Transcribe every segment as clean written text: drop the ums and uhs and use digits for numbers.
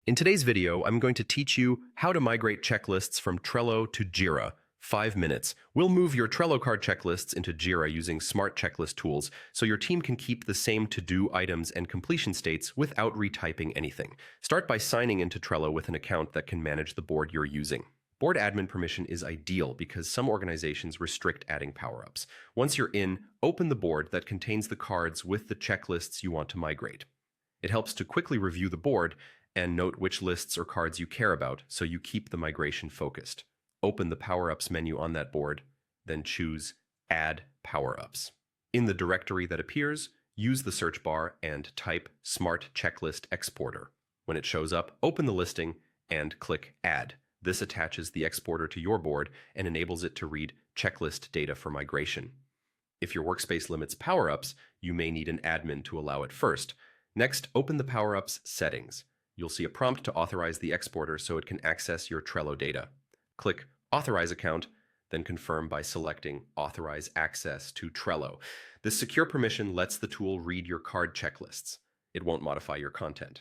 In today's video, I'm going to teach you how to migrate checklists from Trello to Jira. 5 minutes. We'll move your Trello card checklists into Jira using smart checklist tools so your team can keep the same to-do items and completion states without retyping anything. Start by signing into Trello with an account that can manage the board you're using. Board admin permission is ideal because some organizations restrict adding power-ups. Once you're in, open the board that contains the cards with the checklists you want to migrate. It helps to quickly review the board and note which lists or cards you care about so you keep the migration focused. Open the Power-Ups menu on that board, then choose Add Power-Ups. In the directory that appears, use the search bar and type Smart Checklist Exporter. When it shows up, open the listing and click Add. This attaches the exporter to your board and enables it to read checklist data for migration. If your workspace limits power-ups, you may need an admin to allow it first. Next, open the Power-Ups settings. You'll see a prompt to authorize the exporter so it can access your Trello data. Click Authorize Account, then confirm by selecting Authorize Access to Trello. This secure permission lets the tool read your card checklists. It won't modify your content.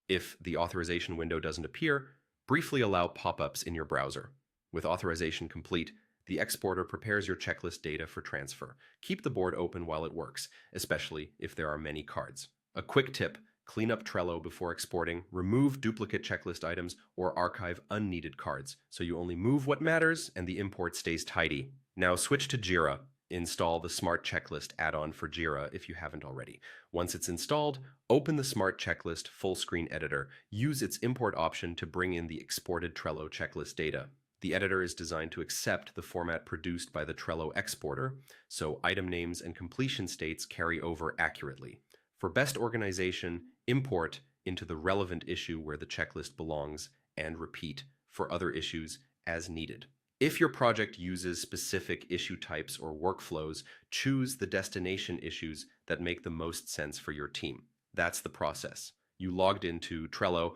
If the authorization window doesn't appear, briefly allow pop-ups in your browser. With authorization complete, the exporter prepares your checklist data for transfer. Keep the board open while it works, especially if there are many cards. A quick tip: clean up Trello before exporting, remove duplicate checklist items, or archive unneeded cards, so you only move what matters and the import stays tidy. Now switch to Jira. Install the Smart Checklist add-on for Jira if you haven't already. Once it's installed, open the Smart Checklist full-screen editor. Use its import option to bring in the exported Trello checklist data. The editor is designed to accept the format produced by the Trello exporter, so item names and completion states carry over accurately. For best organization, import into the relevant issue where the checklist belongs and repeat for other issues as needed. If your project uses specific issue types or workflows, choose the destination issues that make the most sense for your team. That's the process. You logged into Trello,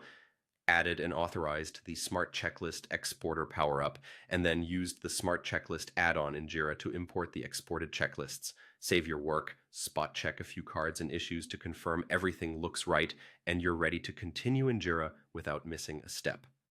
added and authorized the Smart Checklist Exporter power-up, and then used the Smart Checklist add-on in Jira to import the exported checklists. Save your work, spot check a few cards and issues to confirm everything looks right, and you're ready to continue in Jira without missing a step.